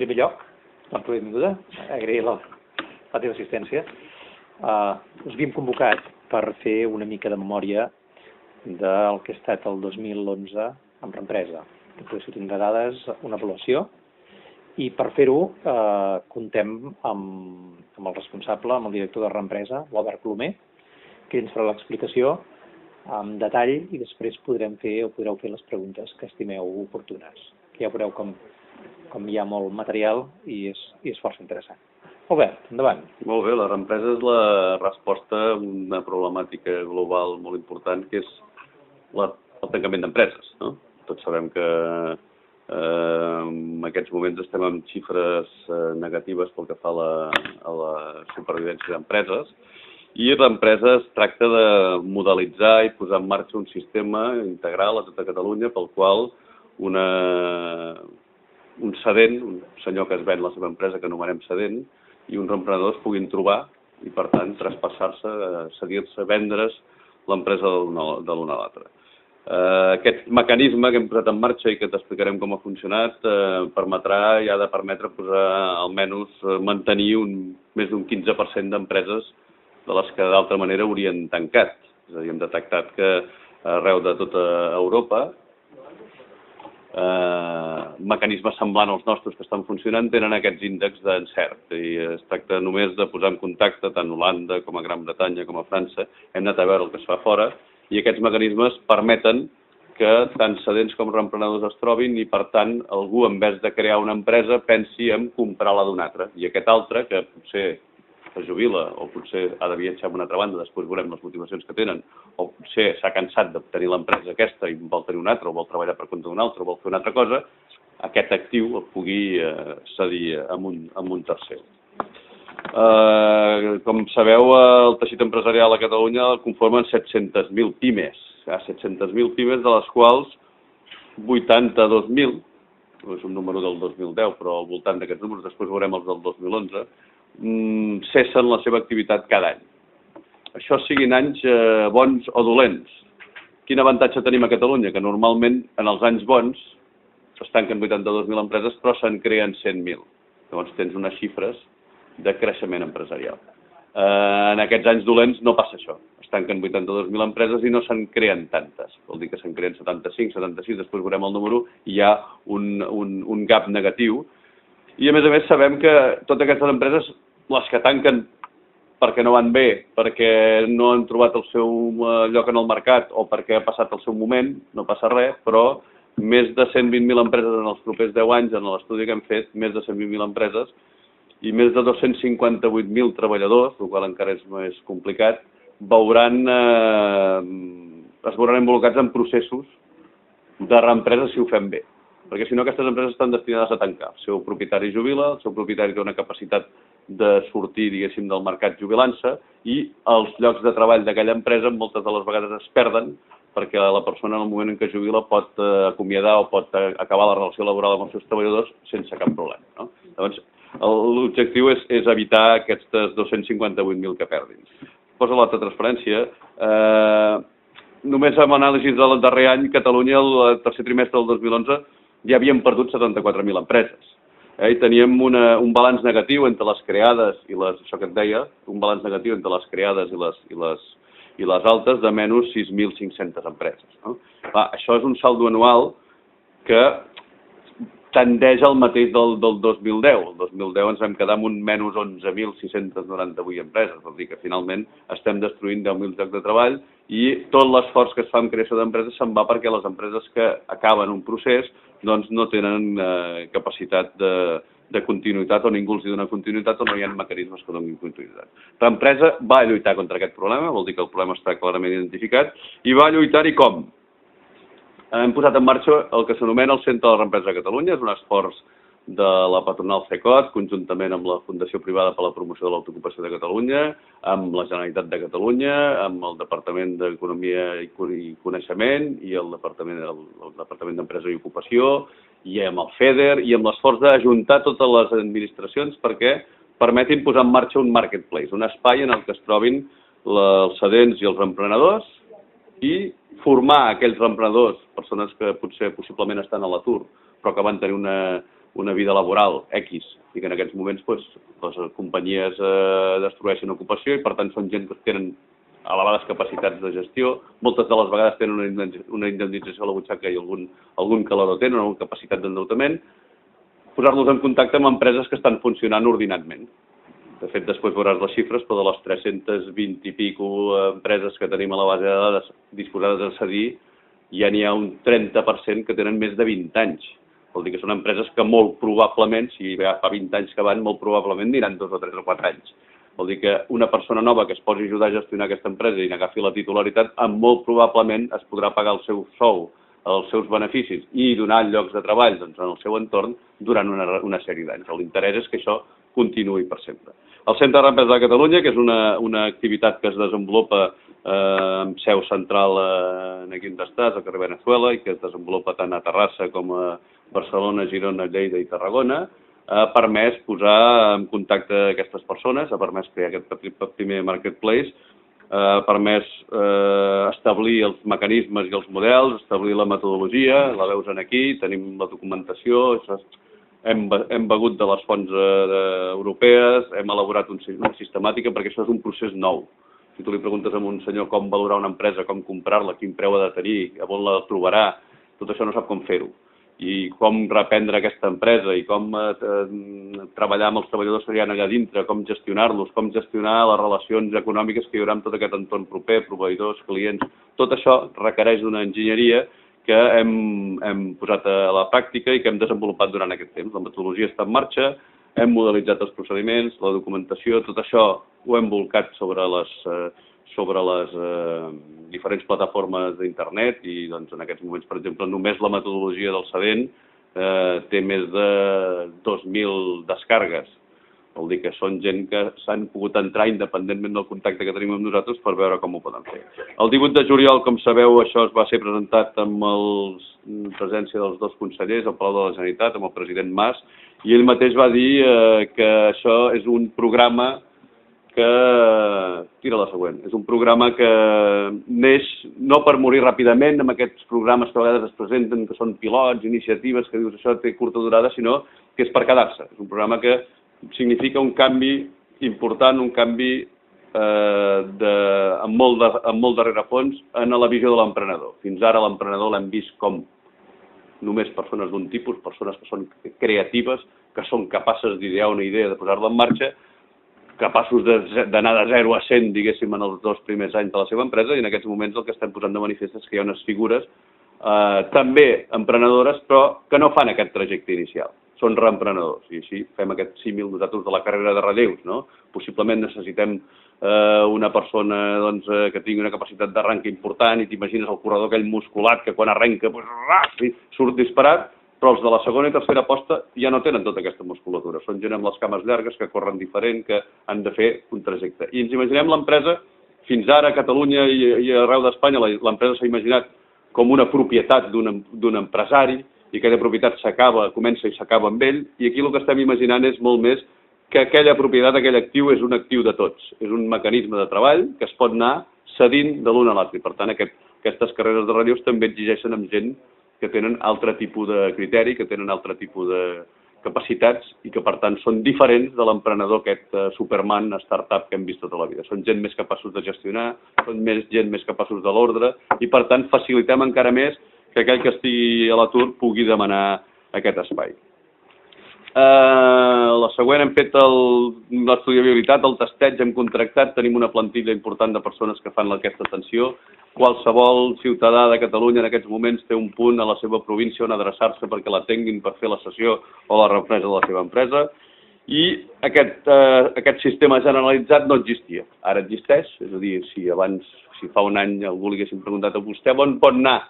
primer lloc, doncs benvinguda, agrair la teva assistència. Us havíem convocat per fer una mica de memòria del que ha estat el 2011 amb Reempresa. Després tindrà dades, una avaluació, i per fer-ho comptem amb el responsable, amb el director de Reempresa, l'Albert Colomer, que ens farà l'explicació en detall i després podreu fer les preguntes que estimeu oportunes. Ja veureu com hi ha molt material i és força interessant. Albert, endavant. Molt bé, la Reempresa és la resposta a una problemàtica global molt important, que és el tancament d'empreses. Tots sabem que en aquests moments estem amb xifres negatives pel que fa a la supervivència d'empreses, i Reempresa es tracta de modelitzar i posar en marxa un sistema integral a tota Catalunya pel qual un cedent, un senyor que es ven la seva empresa, que anomenem cedent, i uns emprenedors puguin trobar i, per tant, traspassar-se, cedir-se, vendre's l'empresa de l'un a l'altre. Aquest mecanisme que hem posat en marxa i que t'explicarem com ha funcionat permetrà i ha de permetre posar, almenys, mantenir més d'un 15% d'empreses de les que d'altra manera haurien tancat. És a dir, hem detectat que arreu de tota Europa mecanismes semblants als nostres que estan funcionant tenen aquests índexs d'encert i es tracta només de posar en contacte tant Holanda com a Gran Bretanya com a França. Hem anat a veure el que es fa fora i aquests mecanismes permeten que tant cedents com reemprenedors es trobin i, per tant, algú, en vez de crear una empresa, pensi en comprar-la d'un altre. I aquest altre, que potser es jubila o potser ha de viatjar a una altra banda, després veurem les motivacions que tenen, o potser s'ha cansat de tenir l'empresa aquesta i vol tenir una altra, o vol treballar per compte d'una altra, o vol fer una altra cosa, aquest actiu el pugui cedir amb un tercer. Com sabeu, el teixit empresarial a Catalunya el conformen 700.000 pimes. 700.000 pimes, de les quals 82.000, és un número del 2010, però al voltant d'aquests números, després veurem els del 2011, cessen la seva activitat cada any. Això siguin anys bons o dolents. Quin avantatge tenim a Catalunya? Que normalment en els anys bons es tanquen 82.000 empreses però se'n creen 100.000. Llavors tens unes xifres de creixement empresarial. En aquests anys dolents no passa això. Es tanquen 82.000 empreses i no se'n creen tantes. Vol dir que se'n creen 75, 76, després veurem el número i hi ha un gap negatiu. I a més sabem que totes aquestes empreses, les que tanquen perquè no van bé, perquè no han trobat el seu lloc en el mercat o perquè ha passat el seu moment, no passa res, però més de 120.000 empreses en els propers 10 anys, en l'estudi que hem fet, més de 120.000 empreses i més de 258.000 treballadors, el qual encara és més complicat, es veuran involucrats en processos de reempresa si ho fem bé. Perquè si no aquestes empreses estan destinades a tancar. El seu propietari jubila, el seu propietari té una capacitat de sortir, diguéssim, del mercat jubilant-se i els llocs de treball d'aquella empresa moltes de les vegades es perden perquè la persona en el moment en què jubila pot acomiadar o pot acabar la relació laboral amb els seus treballadors sense cap problema. Llavors, l'objectiu és evitar aquestes 258.000 que perdin. Posa l'altra transferència. Només amb anàlisis del darrer any, Catalunya, el tercer trimestre del 2011, ja havíem perdut 74.000 empreses. I teníem un balanç negatiu entre les creades i això que et deia, un balanç negatiu entre les creades i les altes de menys 6.500 empreses. Això és un saldo anual que tendeix al mateix del 2010. El 2010 ens vam quedar amb un menys 11.698 empreses, vol dir que finalment estem destruint 10.000 llocs de treball i tot l'esforç que es fa en creació d'empreses se'n va perquè les empreses que acaben un procés doncs no tenen capacitat de continuïtat o ningú els dona continuïtat o no hi ha mecanismes que donin continuïtat. Reempresa va lluitar contra aquest problema, vol dir que el problema està clarament identificat i va lluitar-hi com? Hem posat en marxa el que s'anomena el Centre de la Reempresa de Catalunya, és un esforç de la patronal CECOT, conjuntament amb la Fundació Privada per a la Promoció de l'Autoocupació de Catalunya, amb la Generalitat de Catalunya, amb el Departament d'Economia i Coneixement i el Departament d'Empresa i Ocupació, i amb el FEDER, i amb l'esforç d'ajuntar totes les administracions perquè permetin posar en marxa un marketplace, un espai en el que es trobin els cedents i els emprenedors i formar aquells emprenedors, persones que possiblement estan a l'atur, però que van tenir una vida laboral X, i que en aquests moments les companyies destrueixen ocupació i per tant són gent que tenen elevades capacitats de gestió, moltes de les vegades tenen una indemnització a la butxaca i algun que la no tenen, alguna capacitat d'endeutament, posar-los en contacte amb empreses que estan funcionant ordinadament. De fet, després veuràs les xifres, però de les 320 i pico empreses que tenim a la base de dades disposades a cedir, ja n'hi ha un 30% que tenen més de 20 anys. Vol dir que són empreses que molt probablement, si ja fa 20 anys que van, molt probablement aniran 2 o 3 o 4 anys. Vol dir que una persona nova que es posi a ajudar a gestionar aquesta empresa i n'agafi la titularitat, molt probablement es podrà pagar el seu sou, els seus beneficis i donar llocs de treball en el seu entorn durant una sèrie d'anys. L'interès és que això continuï per sempre. El Centre de Reempresa de Catalunya, que és una activitat que es desenvolupa amb seu central aquí on estàs, al carrer Venezuela, i que es desenvolupa tant a Terrassa com a Barcelona, Girona, Lleida i Tarragona, ha permès posar en contacte aquestes persones, ha permès crear aquest primer marketplace, ha permès establir els mecanismes i els models, establir la metodologia, la veus aquí, tenim la documentació, hem begut de les fonts europees, hem elaborat una sistemàtica perquè això és un procés nou. Si tu li preguntes a un senyor com valorar una empresa, com comprar-la, quin preu ha de tenir, on la trobarà, tot això no sap com fer-ho. I com reprendre aquesta empresa i com treballar amb els treballadors que hi ha allà dintre, com gestionar-los, com gestionar les relacions econòmiques que hi haurà amb tot aquest entorn proper, proveïdors, clients. Tot això requereix una enginyeria que hem posat a la pràctica i que hem desenvolupat durant aquest temps. La metodologia està en marxa, hem modelitzat els procediments, la documentació, tot això ho hem volcat sobre les diferents plataformes d'internet i en aquests moments, per exemple, només la metodologia del Cedent té més de 2.000 descargues. Vol dir que són gent que s'han pogut entrar independentment del contacte que tenim amb nosaltres per veure com ho poden fer. El 18 de juliol, com sabeu, això es va ser presentat amb la presència dels dos consellers al Palau de la Generalitat, amb el president Mas, i ell mateix va dir que això és un programa que... Tira la següent. És un programa que neix no per morir ràpidament amb aquests programes que a vegades es presenten, que són pilots, iniciatives, que dius això té curta durada, sinó que és per quedar-se. És un programa que significa un canvi important, un canvi amb molt de rerefons en la visió de l'emprenedor. Fins ara l'emprenedor l'hem vist com només persones d'un tipus, persones que són creatives, que són capaces d'idear una idea, de posar-la en marxa, capaços d'anar de 0 a 100, diguéssim, en els 2 primers anys de la seva empresa, i en aquests moments el que estem posant de manifest és que hi ha unes figures també emprenedores, però que no fan aquest trajecte inicial. Són reemprenedors, i així fem aquest símil nosaltres de la carrera de relleus, no? Possiblement necessitem una persona que tingui una capacitat d'arranque important i t'imagines el corredor aquell musculat que quan arrenca surt disparat, però els de la segona i tercera posta ja no tenen tota aquesta musculatura. Són gent amb les cames llargues, que corren diferent, que han de fer un trajecte. I ens imaginem l'empresa, fins ara a Catalunya i arreu d'Espanya, l'empresa s'ha imaginat com una propietat d'un empresari, i aquella propietat comença i s'acaba amb ell, i aquí el que estem imaginant és molt més que aquella propietat, aquell actiu, és un actiu de tots. És un mecanisme de treball que es pot anar cedint de l'un a l'altre. Per tant, aquestes carreres de relleus també exigeixen amb gent que tenen altre tipus de criteri, que tenen altre tipus de capacitats i que, per tant, són diferents de l'emprenedor, aquest Superman startup que hem vist tota la vida. Són gent més capaços de gestionar, són gent més capaços de l'ordre i, per tant, facilitem encara més que aquell que estigui a l'atur pugui demanar aquest espai. La següent hem fet l'estudiabilitat, el testeig, hem contractat, tenim una plantilla important de persones que fan aquesta atenció. Qualsevol ciutadà de Catalunya en aquests moments té un punt a la seva província on adreçar-se perquè l'atenguin per fer la sessió o la represa de la seva empresa. I aquest sistema generalitzat no existia. Ara existeix, és a dir, si fa un any algú li haguéssim preguntat a vostè on pot anar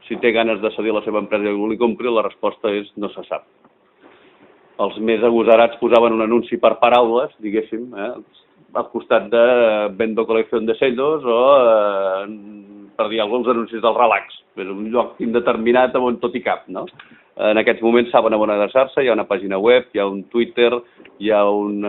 si té ganes de cedir la seva empresa i algú li compri, la resposta és no se sap. Els més agosarats posaven un anunci per paraules, diguéssim, al costat de Vendo Colección de Sellos o, per dir alguns anuncis del Relax. És un lloc indeterminat on tot hi cap, no? En aquests moments saben on adreçar-se, hi ha una pàgina web, hi ha un Twitter, hi ha un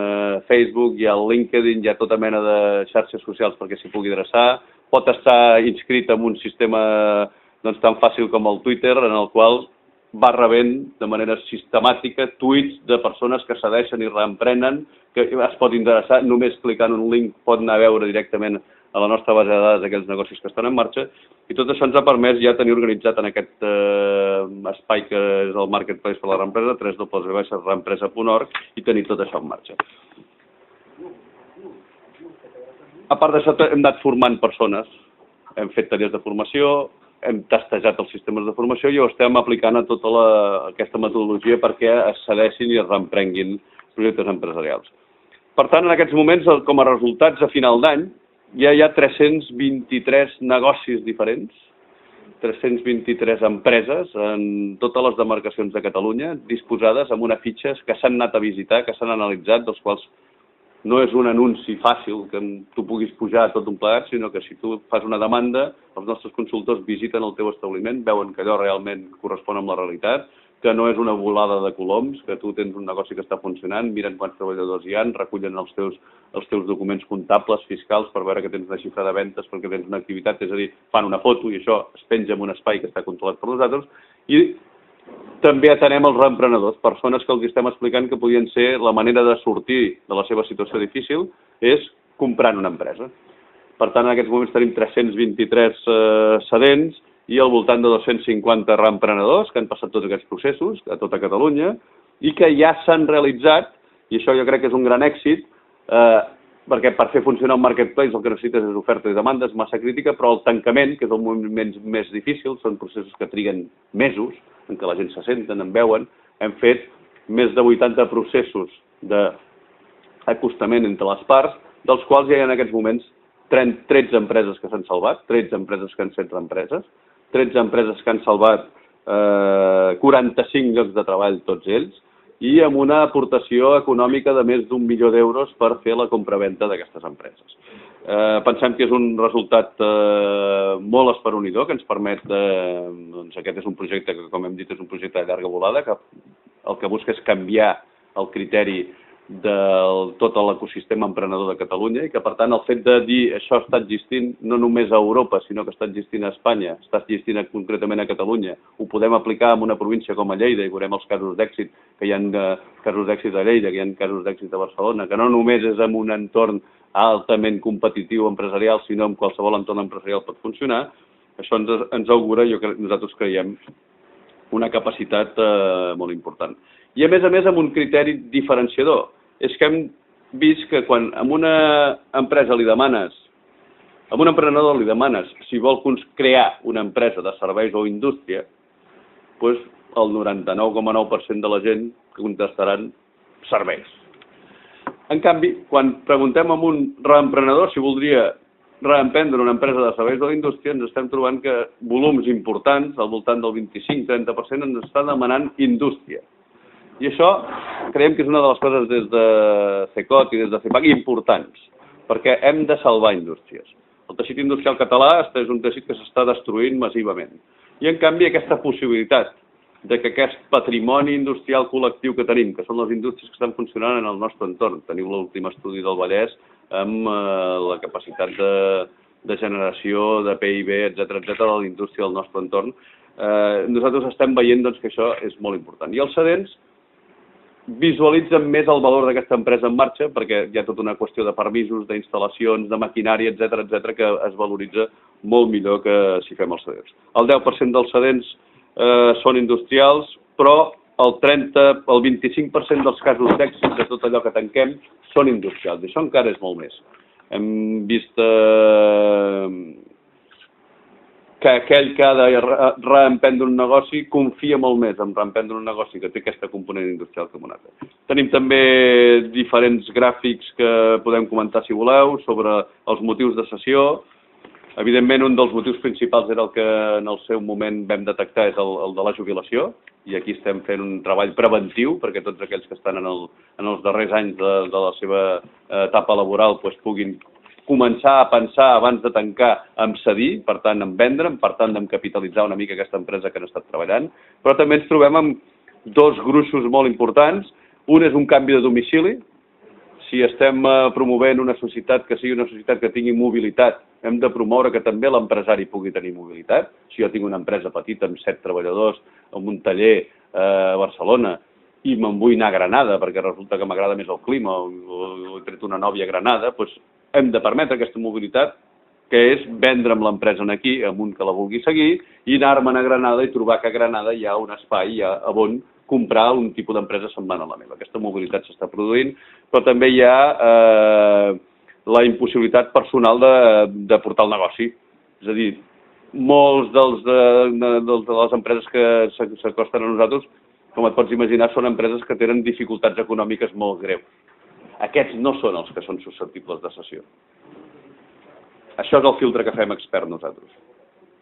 Facebook, hi ha el LinkedIn, hi ha tota mena de xarxes socials perquè s'hi pugui adreçar. Pot estar inscrit en un sistema tan fàcil com el Twitter, en el qual va rebent de manera sistemàtica tuits de persones que cedeixen i reemprenen, que es pot interessar, només clicant un link pot anar a veure directament a la nostra base de dades aquells negocis que estan en marxa, i tot això ens ha permès ja tenir organitzat en aquest espai que és el Marketplace per la reempresa, www.reempresa.org, i tenir tot això en marxa. A part d'això, hem anat formant persones, hem fet tallers de formació, hem testejat els sistemes de formació i ho estem aplicant a tota aquesta metodologia perquè es cedeixin i es reemprenguin projectes empresarials. Per tant, en aquests moments, com a resultats a final d'any, ja hi ha 323 negocis diferents, 323 empreses en totes les demarcacions de Catalunya, disposades amb una fitxa que s'han anat a visitar, que s'han analitzat, dels quals no és un anunci fàcil que tu puguis pujar tot un plegat, sinó que si tu fas una demanda, els nostres consultors visiten el teu establiment, veuen que allò realment correspon amb la realitat, que no és una volada de coloms, que tu tens un negoci que està funcionant, miren quants treballadors hi ha, recullen els teus documents comptables, fiscals, per veure que tens una xifra de ventes, perquè tens una activitat, és a dir, fan una foto i això es penja en un espai que està controlat per nosaltres, i també atenem els reemprenedors, persones que els estem explicant que podien ser la manera de sortir de la seva situació difícil és comprant una empresa. Per tant, en aquests moments tenim 323 cedents i al voltant de 250 reemprenedors que han passat tots aquests processos a tota Catalunya i que ja s'han realitzat, i això jo crec que és un gran èxit, perquè per fer funcionar un marketplace el que necessites és oferta i demanda, és massa crítica, però el tancament, que és el moment més difícil, són processos que triguen mesos, en què la gent se senten, en veuen, hem fet més de 80 processos d'acostament entre les parts, dels quals ja hi ha en aquests moments 13 empreses que s'han salvat, 13 empreses que han fet reempreses, 13 empreses que han salvat 45 llocs de treball tots ells, i amb una aportació econòmica de més d'1 milió d'euros per fer la compraventa d'aquestes empreses. Pensem que és un resultat molt esperonidor, que ens permet, doncs aquest és un projecte que, com hem dit, és un projecte de llarga volada, que el que busca és canviar el criteri de tot l'ecosistema emprenedor de Catalunya i que, per tant, el fet de dir això està existint no només a Europa, sinó que està existint a Espanya, està existint concretament a Catalunya, ho podem aplicar en una província com a Lleida i veurem els casos d'èxit, que hi ha casos d'èxit a Lleida, que hi ha casos d'èxit a Barcelona, que no només és en un entorn altament competitiu empresarial, sinó en qualsevol entorn empresarial pot funcionar, això ens augura, nosaltres creiem, una capacitat molt important. I a més, amb un criteri diferenciador. És que hem vist que quan a una empresa li demanes, a un emprenedor li demanes si vol crear una empresa de serveis o indústria, doncs el 99,9% de la gent contestaran serveis. En canvi, quan preguntem a un reemprenedor si voldria reemprendre una empresa de serveis o d'indústria, ens estem trobant que volums importants, al voltant del 25-30%, ens estan demanant indústria. I això creiem que és una de les coses des de CECOT i des de CEPAC importants, perquè hem de salvar indústries. El teixit industrial català és un teixit que s'està destruint massivament. I, en canvi, aquesta possibilitat de que aquest patrimoni industrial col·lectiu que tenim, que són les indústries que estan funcionant en el nostre entorn, teniu l'últim estudi del Vallès amb la capacitat de generació, de PIB, etc de la indústria del nostre entorn, nosaltres estem veient que això és molt important. I els cedents visualitzen més el valor d'aquesta empresa en marxa, perquè hi ha tota una qüestió de permisos, d'instal·lacions, de maquinària, etc que es valoritza molt millor que si fem els cedents. El 10% dels cedents són industrials, però el 25% dels casos d'èxit de tot allò que tanquem són industrials, i això encara és molt més. Hem vist que aquell que ha de reemprendre un negoci confia molt més en reemprendre un negoci que té aquesta component industrial com un altre. Tenim també diferents gràfics que podem comentar si voleu sobre els motius de cessió. Evidentment, un dels motius principals era el que en el seu moment vam detectar, és el de la jubilació, i aquí estem fent un treball preventiu perquè tots aquells que estan en els darrers anys de la seva etapa laboral puguin començar a pensar abans de tancar en cedir, per tant en vendre, per tant en capitalitzar una mica aquesta empresa que han estat treballant, però també ens trobem amb dos gruixos molt importants. Un és un canvi de domicili. si estem promovent una societat que sigui una societat que tingui mobilitat, hem de promoure que també l'empresari pugui tenir mobilitat. Si jo tinc una empresa petita amb 7 treballadors, amb un taller a Barcelona, i me'n vull anar a Granada perquè resulta que m'agrada més el clima o he tret una nòvia a Granada, doncs hem de permetre aquesta mobilitat, que és vendre'm l'empresa aquí, amb un que la vulgui seguir, i anar-me'n a Granada i trobar que a Granada hi ha un espai on comprar un tipus d'empresa semblant a la meva. Aquesta mobilitat s'està produint, però també hi ha la impossibilitat personal de portar el negoci. És a dir, molts de les empreses que s'acosten a nosaltres, com et pots imaginar, són empreses que tenen dificultats econòmiques molt greus. Aquests no són els que són susceptibles de cessió. Això és el filtre que fem expert nosaltres.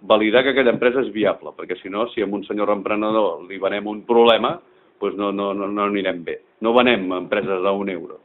Validar que aquella empresa és viable, perquè si no, si a un senyor emprenedor li venem un problema, doncs no anirem bé. No venem empreses a €1.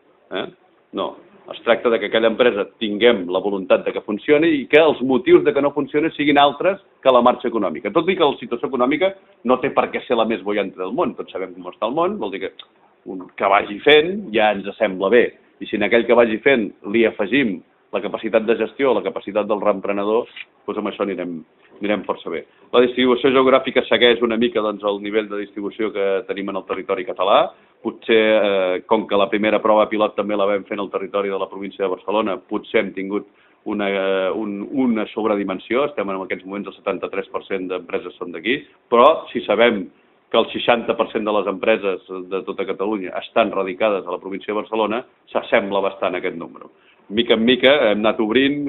No. Es tracta que aquella empresa tinguem la voluntat que funcioni i que els motius que no funcioni siguin altres que la marxa econòmica. Tot i que la situació econòmica no té per què ser la més bollante del món. Tots sabem com està el món, vol dir que vagi fent ja ens sembla bé. I si en aquell que vagi fent li afegim la capacitat de gestió, la capacitat del reemprenedor, doncs amb això anirem força bé. La distribució geogràfica segueix una mica el nivell de distribució que tenim en el territori català. Potser, com que la primera prova pilot també la vam fer en el territori de la província de Barcelona, potser hem tingut una sobredimensió. Estem en aquests moments el 73% d'empreses són d'aquí, però si sabem que el 60% de les empreses de tota Catalunya estan radicades a la província de Barcelona, s'assembla bastant a aquest número. Mica en mica hem anat obrint,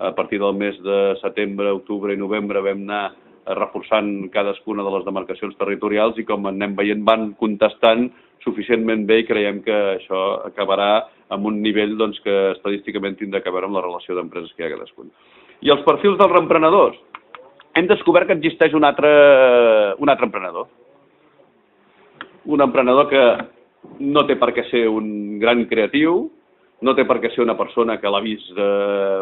a partir del mes de setembre, octubre i novembre vam anar reforçant cadascuna de les demarcacions territorials i com anem veient van contestant suficientment bé i creiem que això acabarà amb un nivell que estadísticament tindrà que veure amb la relació d'empreses que hi ha cadascun. I els perfils dels reemprenedors. Hem descobert que existeix un altre emprenedor. Un emprenedor que no té per què ser un gran creatiu, no té per què ser una persona que l'ha vist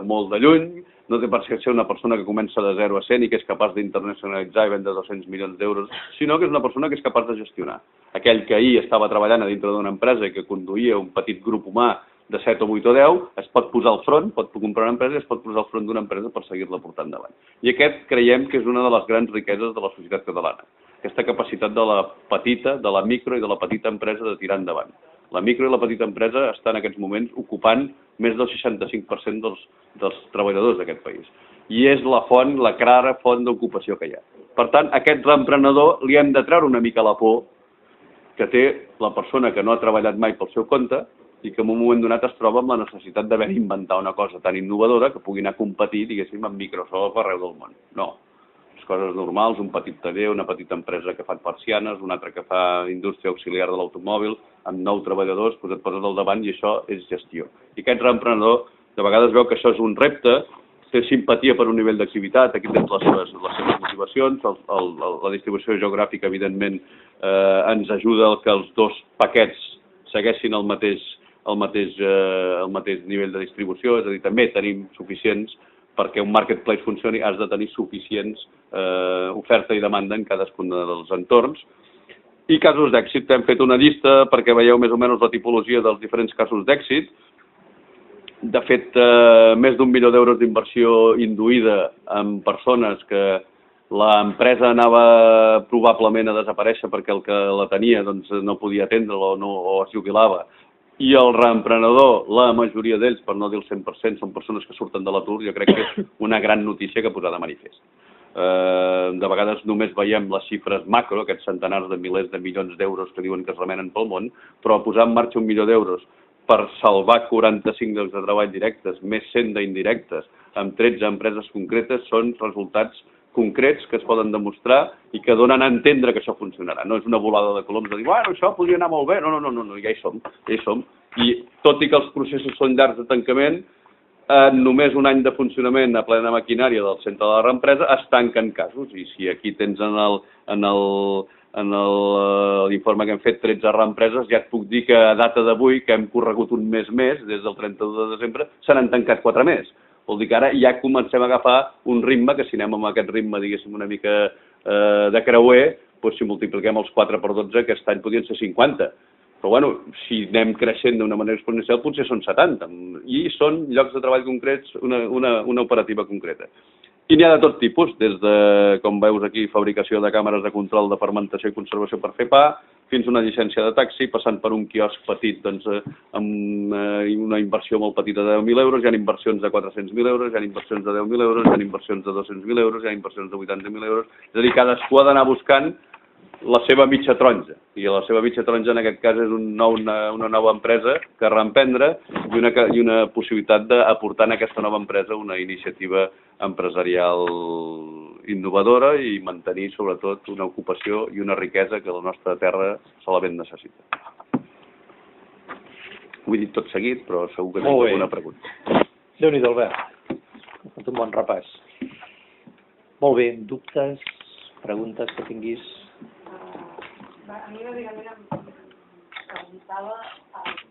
molt de lluny, no té per què ser una persona que comença de 0 a 100 i que és capaç d'internacionalitzar i vendre 200 milions d'euros, sinó que és una persona que és capaç de gestionar. Aquell que ahir estava treballant a dintre d'una empresa i que conduïa un petit grup humà de 7 o 8 o 10, es pot posar al front, pot comprar una empresa i es pot posar al front d'una empresa per seguir-la portant endavant. I aquest creiem que és una de les grans riqueses de la societat catalana. Aquesta capacitat de la petita, de la micro i de la petita empresa de tirar endavant. La micro i la petita empresa estan en aquests moments ocupant més del 65% dels treballadors d'aquest país. I és la clara font d'ocupació que hi ha. Per tant, a aquest reemprenedor li hem de treure una mica la por que té la persona que no ha treballat mai pel seu compte i que en un moment donat es troba amb la necessitat d'haver d'inventar una cosa tan innovadora que pugui anar a competir, diguéssim, amb Microsoft arreu del món. No. Les coses normals, un petit taller, una petita empresa que fa persianes, una altra que fa indústria auxiliar de l'automòbil, amb 9 treballadors, doncs et poses al davant i això és gestió. I aquest reemprenedor, de vegades veu que això és un repte, té simpatia per un nivell d'activitat, aquí tens les seves motivacions, la distribució geogràfica, evidentment, ens ajuda que els dos paquets segueixin el mateix nivell de distribució, és a dir, també tenim suficients perquè un marketplace funcioni, has de tenir suficients oferta i demanda en cadascun dels entorns. I casos d'èxit, hem fet una llista perquè veieu més o menys la tipologia dels diferents casos d'èxit. De fet, més d'1 milió d'euros d'inversió induïda amb persones que l'empresa anava probablement a desaparèixer perquè el que la tenia no podia atendre-la o es jubilava. I el reemprenedor, la majoria d'ells, per no dir el 100%, són persones que surten de l'atur. Jo crec que és una gran notícia que posar de manifest. De vegades només veiem les xifres macro, aquests centenars de milers de milions d'euros que diuen que es remenen pel món, però posar en marxa 1 milió d'euros per salvar 45 llocs de treball directes, més 100 d'indirectes, amb 13 empreses concretes, són resultats concrets que es poden demostrar i que donen a entendre que això funcionarà. No és una volada de coloms de dir, bueno, això podria anar molt bé. No, ja hi som. I tot i que els processos són llargs de tancament, en només un any de funcionament a plena maquinària del centre de la reempresa es tanquen casos. I si aquí tens en l'informe que hem fet 13 reempreses, ja et puc dir que a data d'avui, que hem corregut un mes més, des del 31 de desembre, se n'han tancat 4 més. Vol dir que ara ja comencem a agafar un ritme que si anem amb aquest ritme, diguéssim, una mica de creuer, doncs si multipliquem els 4 per 12, aquest any podrien ser 50. Però bueno, si anem creixent d'una manera exponencial potser són 70 i són llocs de treball concrets, una operativa concreta. I n'hi ha de tot tipus, des de, com veus aquí, fabricació de càmeres de control de fermentació i conservació per fer pa, fins a una llicència de taxi, passant per un quiosc petit amb una inversió molt petita de 10.000 euros, hi ha inversions de 400.000 euros, hi ha inversions de 10.000 euros, hi ha inversions de 200.000 euros, hi ha inversions de 80.000 euros, és a dir, cadascú ha d'anar buscant la seva mitja taronja, i la seva mitja taronja en aquest cas és una nova empresa que reemprendre i una possibilitat d'aportar en aquesta nova empresa una iniciativa empresarial innovadora i mantenir sobretot una ocupació i una riquesa que la nostra terra solament necessita. Ho he dit tot seguit, però segur que teniu alguna pregunta. Déu-n'hi-do, Albert. Ha fet un bon repàs. Molt bé, dubtes, preguntes que tinguis? A mi bàsicament em preguntava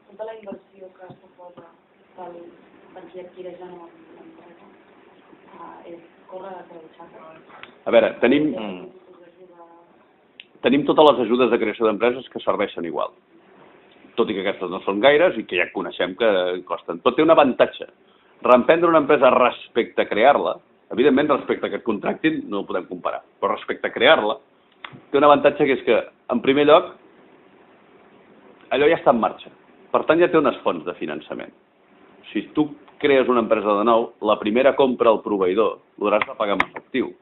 tota la inversió que suposa per qui adquireix la nova empresa. Corre de la butxaca? A veure, tenim totes les ajudes de creació d'empreses que serveixen igual, tot i que aquestes no són gaires i que ja coneixem que costen. Però té un avantatge. Reemprendre una empresa respecte a crear-la, evidentment respecte a que et contractin no ho podem comparar, però respecte a crear-la, té un avantatge que és que, en primer lloc, allò ja està en marxa. Per tant, ja té unes fonts de finançament. Si tu crees una empresa de nou, la primera compra al proveïdor l'hauràs de pagar amb efectiu.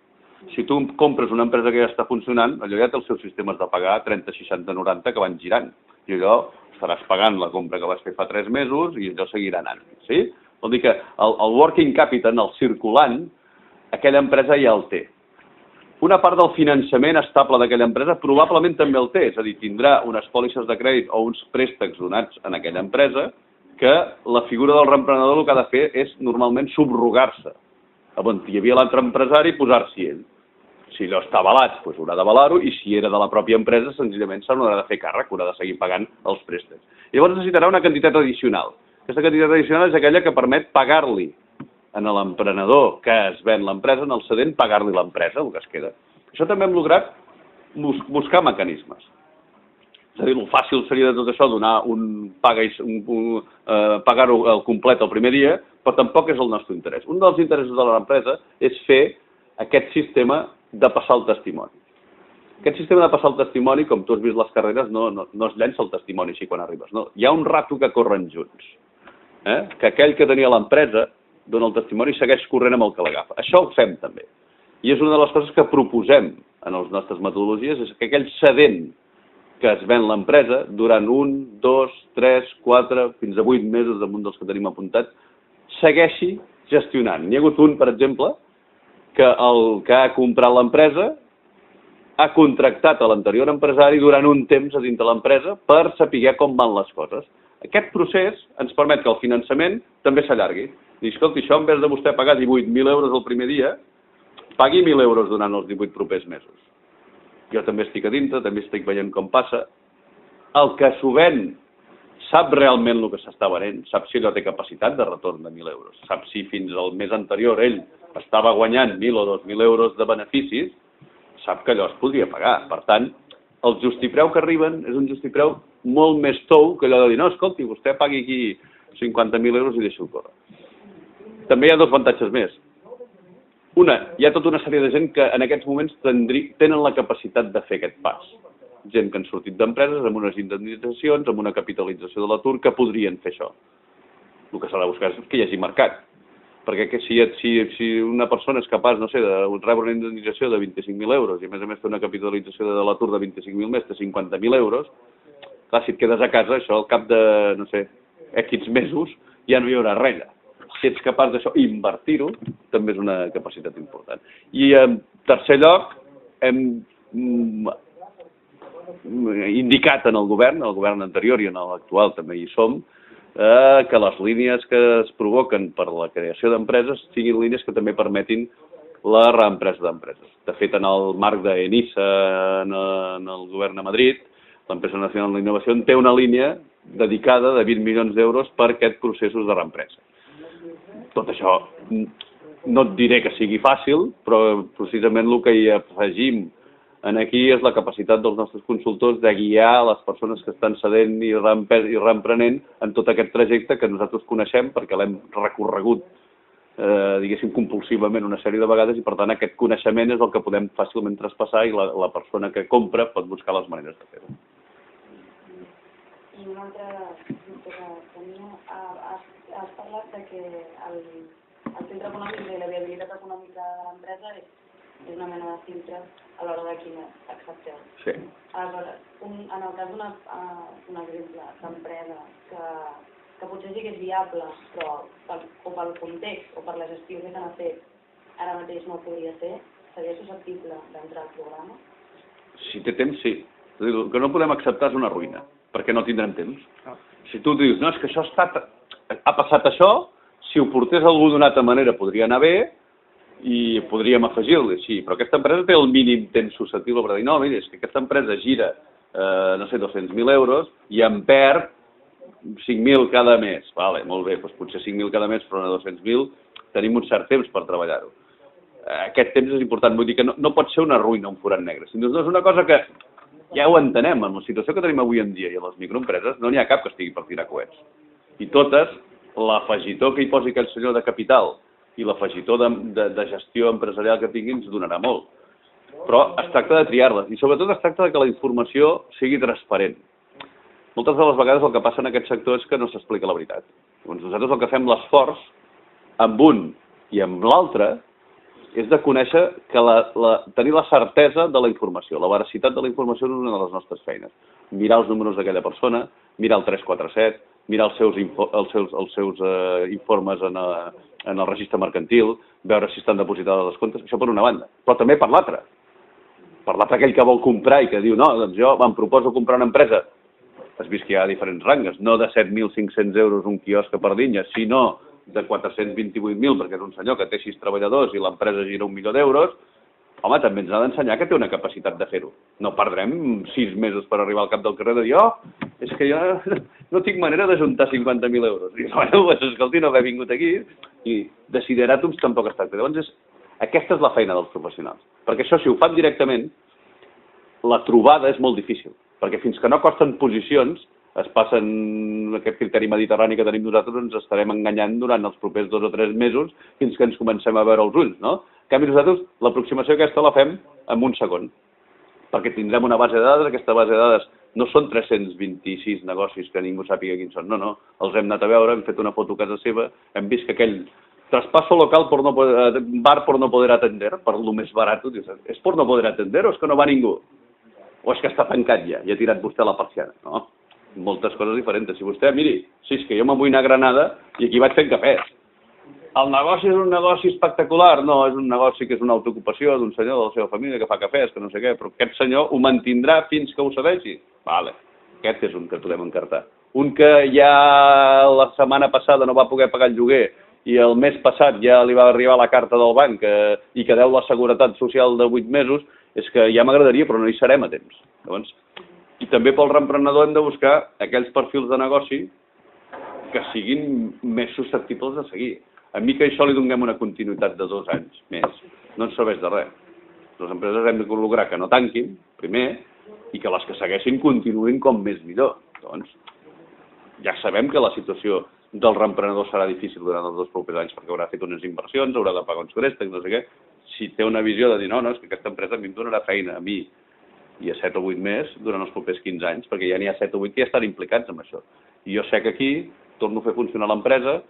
Si tu compres una empresa que ja està funcionant, allò ja té els seus sistemes de pagar 30, 60, 90 que van girant. I allò estaràs pagant la compra que vas fer fa 3 mesos i allò seguirà anant. Sí? Vol dir que el working capital, el circulant, aquella empresa ja el té. Una part del finançament estable d'aquella empresa probablement també el té, és a dir, tindrà unes pòlisses de crèdit o uns préstecs donats en aquella empresa que la figura del reemprenedor el que ha de fer és normalment subrogar-se. On hi havia l'altre empresari, posar-s'hi ell. Si allò està avalat, doncs haurà d'avalar-ho, i si era de la pròpia empresa, senzillament se n'haurà de fer càrrec, haurà de seguir pagant els préstecs. Llavors necessitarà una quantitat addicional. Aquesta quantitat addicional és aquella que permet pagar-li a l'emprenedor que es ven l'empresa, en el cedent, pagar-li l'empresa, el que es queda. Això també hem lograt buscar mecanismes. És a dir, el fàcil seria de tot això donar pagar-ho al complet el primer dia, però tampoc és el nostre interès. Un dels interessos de l'empresa és fer aquest sistema de passar el testimoni. Aquest sistema de passar el testimoni, com tu has vist les carreres, no es llença el testimoni així quan arribes. No. Hi ha un rato que corren junts. Que aquell que tenia l'empresa dona el testimoni i segueix corrent amb el que l'agafa. Això ho fem també. I és una de les coses que proposem en les nostres metodologies, és que aquell cedent que es ven l'empresa durant 1, 2, 3, 4, fins a 8 mesos damunt dels que tenim apuntats, segueixi gestionant. N'hi ha hagut un, per exemple, que el que ha comprat l'empresa ha contractat a l'anterior empresari durant un temps a dins de l'empresa per saber com van les coses. Aquest procés ens permet que el finançament també s'allargui. Dic, escolti, això en vez de vostè pagar 18.000 euros el primer dia, pagui 1.000 euros durant els 18 propers mesos. Jo també estic a dintre, també estic veient com passa. El que s'ho ven sap realment el que s'està venent, sap si allò té capacitat de retorn de 1.000 euros, sap si fins al mes anterior ell estava guanyant 1.000 o 2.000 euros de beneficis, sap que allò es podria pagar. Per tant, el justipreu que arriben és un justipreu molt més tou que allò de dir, no, escolti, vostè pagui aquí 50.000 euros i deixi-ho córrer. També hi ha dos avantatges més. Una, hi ha tota una sèrie de gent que en aquests moments tenen la capacitat de fer aquest pas. Gent que han sortit d'empreses amb unes indemnitzacions, amb una capitalització de l'atur, que podrien fer això. El que s'ha de buscar és que hi hagi mercat. Perquè si una persona és capaç, no sé, de rebre una indemnització de 25.000 euros i a més té una capitalització de l'atur de 25.000 més de 50.000 euros, clar, si et quedes a casa, això al cap de, no sé, X mesos, ja no hi haurà res. Si ets capaç d'això, invertir-ho, també és una capacitat important. I en tercer lloc, hem indicat en el govern anterior i en l'actual també hi som, que les línies que es provoquen per la creació d'empreses siguin línies que també permetin la reempresa d'empreses. De fet, en el marc d'ENISA, en el govern de Madrid, l'Empresa Nacional d'Innovació té una línia dedicada de 20 milions d'euros per aquests processos de reempresa. Tot això no et diré que sigui fàcil, però precisament el que hi afegim Aquí és la capacitat dels nostres consultors de guiar les persones que estan cedent i reemprenent en tot aquest trajecte que nosaltres coneixem perquè l'hem recorregut, diguéssim, compulsivament una sèrie de vegades i, per tant, aquest coneixement és el que podem fàcilment traspassar i la persona que compra pot buscar les maneres de fer-ho. I una altra dubte que tenia, has parlat de que el centre econòmic i la viabilitat econòmica de l'empresa és una mena de filtre a l'hora de quina accepteu. Sí. Aleshores, en el cas d'un exemple d'empresa que potser sí que és viable, però o pel context o per la gestió que s'ha fet ara mateix no ho podria fer, seria susceptible d'entrar al programa? Si té temps, sí. El que no podem acceptar és una ruïna, perquè no tindrem temps. Si tu dius, no, és que això ha passat això, si ho portés algú d'una altra manera podria anar bé i podríem afegir-li, sí, però aquesta empresa té el mínim temps susceptible per dir, no, mira, és que aquesta empresa gira, no sé, 200.000 euros i en perd 5.000 cada mes. Vale, molt bé, doncs potser 5.000 cada mes, però no 200.000, tenim un cert temps per treballar-ho. Aquest temps és important, vull dir que no pot ser una ruïna, un forat negre. Si no és una cosa que ja ho entenem, en la situació que tenim avui en dia i a les microempreses no n'hi ha cap que estigui per tirar coets. I totes, l'afegitó que hi posi aquell senyor de capital i l'afegitó de gestió empresarial que tingui ens donarà molt. Però es tracta de triar-les i sobretot es tracta de que la informació sigui transparent. Moltes de les vegades el que passa en aquest sector és que no s'explica la veritat. Llavors nosaltres el que fem l'esforç amb un i amb l'altre és de conèixer que tenir la certesa de la informació, la veracitat de la informació és una de les nostres feines. Mirar els números d'aquella persona, mirar el 347, mirar els seus informes en el registre mercantil, veure si estan depositades les comptes, això per una banda, però també per l'altra. Per l'altre aquell que vol comprar i que diu, no, doncs jo em proposo comprar una empresa. Has vist que hi ha diferents rangues, no de 7.500 euros un quiosc a Pardinya, sinó de 428.000, perquè és un senyor que té 6 treballadors i l'empresa gira 1 milió d'euros, home, també ens ha d'ensenyar que té una capacitat de fer-ho. No perdrem 6 mesos per arribar al cap del carrer de dir, és que jo no tinc manera d'ajuntar 50.000 euros. I bueno, escolti, no haver vingut aquí i desideràtums tampoc es tracta. Llavors, aquesta és la feina dels professionals. Perquè això, si ho fan directament, la trobada és molt difícil. Perquè fins que no costen posicions, es passen aquest criteri mediterrani que tenim nosaltres, ens estarem enganyant durant els propers 2 o 3 mesos fins que ens comencem a veure els ulls, no? En canvi, nosaltres l'aproximació aquesta la fem en un segon, perquè tindrem una base de dades, aquesta base de dades no són 326 negocis que ningú sàpiga quins són, no, els hem anat a veure, hem fet una foto a casa seva, hem vist que aquell traspaso local bar por no poder atender, per lo més barat, és por no poder atender o és que no va ningú? O és que està tancat ja i ha tirat vostè la persiana, no? Moltes coses diferents. Si vostè, miri, sí, és que jo me'n vull anar a Granada i aquí vaig fent cafès. El negoci és un negoci espectacular? No, és un negoci que és una autoocupació d'un senyor de la seva família que fa cafès, que no sé què, però aquest senyor ho mantindrà fins que ho cedeixi? Vale, aquest és un que podem encartar. Un que ja la setmana passada no va poder pagar el lloguer i el mes passat ja li va arribar la carta del banc i que deu la seguretat social de 8 mesos, és que ja m'agradaria, però no hi serem a temps. Llavors, i també pel reemprenedor hem de buscar aquells perfils de negoci que siguin més susceptibles de seguir. A mi que això li donem una continuïtat de 2 anys més, no ens serveix de res. Les empreses hem de lograr que no tanquin, primer, i que les que segueixin continuïn com més millor. Doncs, ja sabem que la situació del reemprenedor serà difícil durant els 2 propers anys perquè haurà fet unes inversions, haurà de pagar uns préstecs, no sé què. Si té una visió de dir, no, és que aquesta empresa a mi em donarà feina, a mi, i a 7 o 8 més durant els propers 15 anys, perquè ja n'hi ha 7 o 8 que ja estan implicats en això. I jo sé que aquí torno a fer funcionar l'empresa,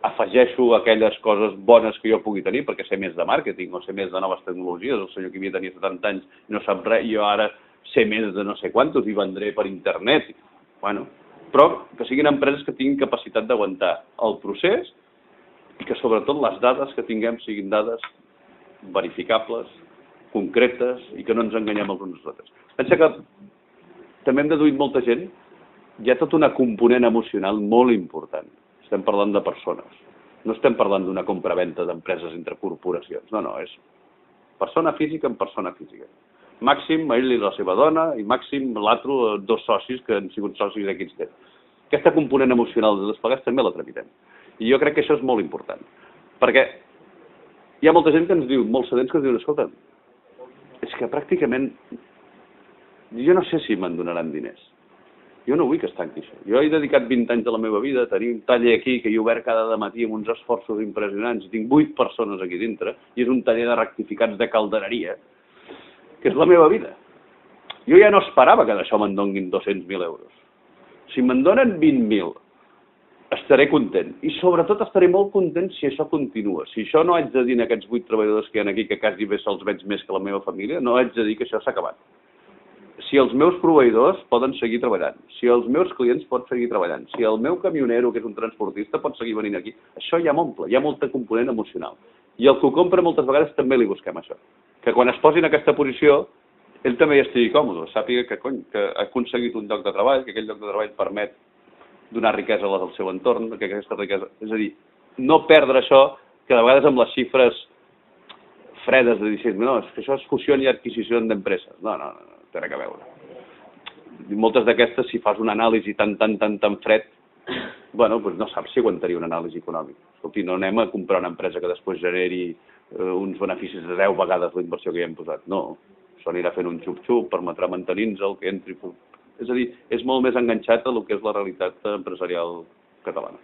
afegeixo aquelles coses bones que jo pugui tenir, perquè sé més de màrqueting o sé més de noves tecnologies, el senyor que havia tenia 70 anys i no sap res, i jo ara sé més de no sé quantos i vendré per internet. Bueno, però que siguin empreses que tinguin capacitat d'aguantar el procés i que sobretot les dades que tinguem siguin dades verificables, concretes i que no ens enganyem els uns als altres. Pensa que també hem deduït molta gent, hi ha tota una component emocional molt important. Estem parlant de persones. No estem parlant d'una compra-venta d'empreses entre corporacions. No, és persona física amb persona física. Màxim, ell i la seva dona, i màxim l'altre, 2 socis que han sigut socis d'aquests temps. Aquesta component emocional de desplegats també la tramitem. I jo crec que això és molt important. Perquè hi ha molta gent que ens diu, molts cedents que ens diuen, escolta, és que pràcticament jo no sé si me'n donaran diners. Jo no vull que es tanqui això. Jo he dedicat 20 anys de la meva vida a tenir un taller aquí que he obert cada matí amb uns esforços impressionants. Tinc 8 persones aquí dintre i és un taller de rectificats de caldereria, que és la meva vida. Jo ja no esperava que d'això me'n donguin 200.000 euros. Si me'n donen 20.000, estaré content. I sobretot estaré molt content si això continua. Si això no haig de dir a aquests 8 treballadors que hi ha aquí, que quasi bé se'ls veig més que la meva família, no haig de dir que això s'ha acabat. Si els meus proveïdors poden seguir treballant, si els meus clients poden seguir treballant, si el meu camionero, que és un transportista, pot seguir venint aquí, això ja m'omple, hi ha molta component emocional. I el que ho compra moltes vegades també li busquem això. Que quan es posi en aquesta posició, ell també hi estigui còmode, sàpiga que ha aconseguit un lloc de treball, que aquell lloc de treball permet donar riquesa al seu entorn, que aquesta riquesa... És a dir, no perdre això, que de vegades amb les xifres fredes de dir, no, és que això és fusió i adquisició d'empreses. No, té res a veure. Moltes d'aquestes, si fas una anàlisi tan fred, bueno, doncs no saps si aguantaria una anàlisi econòmica. Escolti, no anem a comprar una empresa que després generi uns beneficis de 10 vegades la inversió que hi hem posat. No, això anirà fent un xup-xup, permetrà mantenir-nos el que entri. És a dir, és molt més enganxat a el que és la realitat empresarial catalana.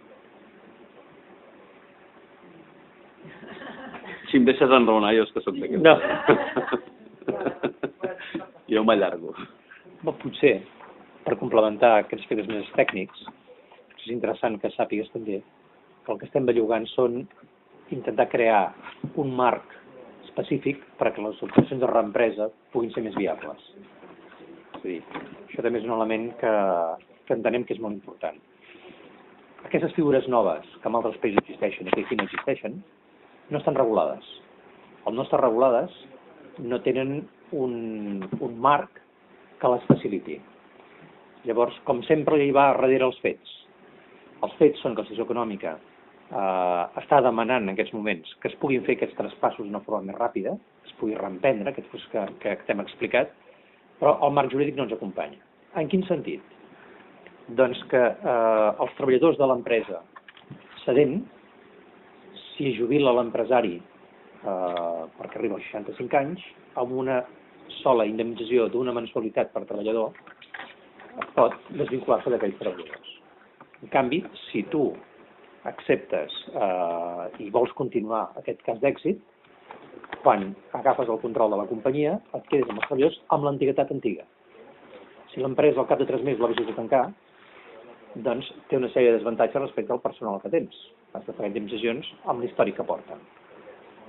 Si em deixes enraonar, jo és que soc d'aquest. No. Jo m'allargo. Potser, per complementar aquests aspectes més tècnics, és interessant que sàpigues també que el que estem bellugant són intentar crear un marc específic perquè les operacions de reempresa puguin ser més viables. És a dir, això també és un element que entenem que és molt important. Aquestes figures noves, que en altres països existeixen i que aquí no existeixen, no estan regulades. Al no estar regulades, no tenen un marc que les faciliti. Llavors, com sempre, hi va darrere els fets. Els fets són que la situació econòmica està demanant en aquests moments que es puguin fer aquests traspassos d'una forma més ràpida, que es pugui reemprendre, aquests processos que t'hem explicat, però el marc jurídic no ens acompanya. En quin sentit? Doncs que els treballadors de l'empresa cedent, si jubila l'empresari perquè arriba als 65 anys, amb una sola indemnització d'una mensualitat per treballador, pot desvincular-se d'aquells treballadors. En canvi, si tu acceptes i vols continuar aquest cas d'èxit, quan agafes el control de la companyia, et quedes amb els treballadors amb l'antiguitat antiga. Si l'empresa al cap de 3 mesos l'ha vist de tancar, doncs té una sèrie de desavantatges respecte al personal que tens. Has de pagar indemnitzacions amb l'històric que porten.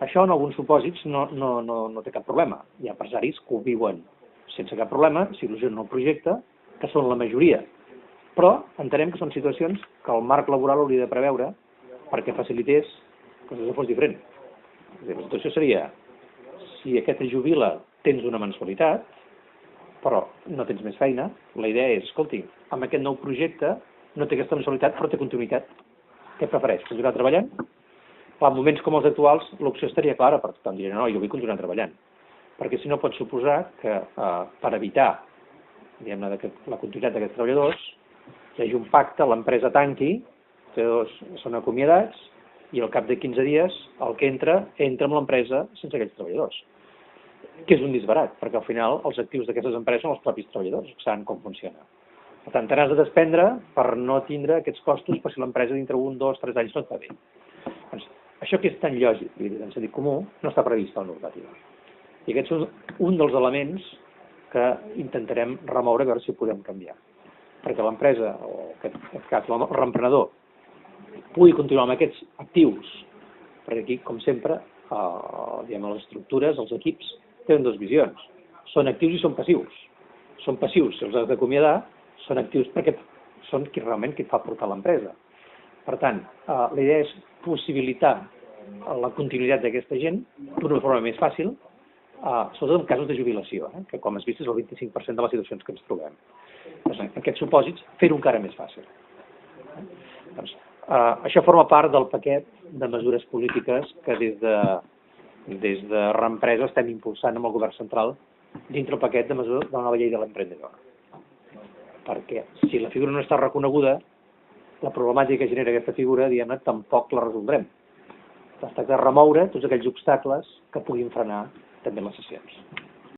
Això en alguns supòsits no té cap problema. Hi ha empresaris que ho viuen sense cap problema, s'il·lusionen el projecte, que són la majoria. Però entenem que són situacions que el marc laboral hauria de preveure perquè facilités que això fos diferent. La situació seria, si aquest es jubila, tens una mensualitat, però no tens més feina, la idea és, escolti, amb aquest nou projecte no té aquesta mensualitat, però té continuïtat. Què prefereix? Continuar treballant? Clar, en moments com els actuals, l'opció estaria clara, per tant, diré, no, jo vull continuar treballant. Perquè si no pot suposar que per evitar diguem-ne, la continuïtat d'aquests treballadors, hi hagi un pacte, l'empresa tanqui, els treballadors són acomiadats, i al cap de 15 dies el que entra amb l'empresa sense aquells treballadors. Que és un disbarat, perquè al final els actius d'aquestes empreses són els propis treballadors, que saben com funciona. Per tant, t'has de desprendre per no tindre aquests costos per si l'empresa dintre 1, 2, 3 anys no et va bé. Doncs, això que és tan lògic i en sentit comú no està previst a la normativa. I aquest és un dels elements que intentarem remoure a veure si ho podem canviar. Perquè l'empresa, o en aquest cas el reemprenedor, pugui continuar amb aquests actius. Perquè aquí, com sempre, les estructures, els equips, tenen dues visions. Són actius i són passius. Són passius, si els has d'acomiadar, són actius perquè són realment qui et fa portar l'empresa. Per tant, la idea és possibilitar la continuïtat d'aquesta gent d'una forma més fàcil, sobretot en casos de jubilació, que com has vist és el 25% de les situacions que ens trobem. Doncs, en aquests supòsits, fer-ho encara més fàcil. Doncs, això forma part del paquet de mesures polítiques que des de Reempresa estem impulsant amb el govern central dintre el paquet de mesures de la nova llei de l'emprenedor. Perquè si la figura no està reconeguda, la problemàtica que genera aquesta figura, diguem-ne, tampoc la resoldrem. Es tracta de remoure tots aquells obstacles que puguin frenar també les sessions.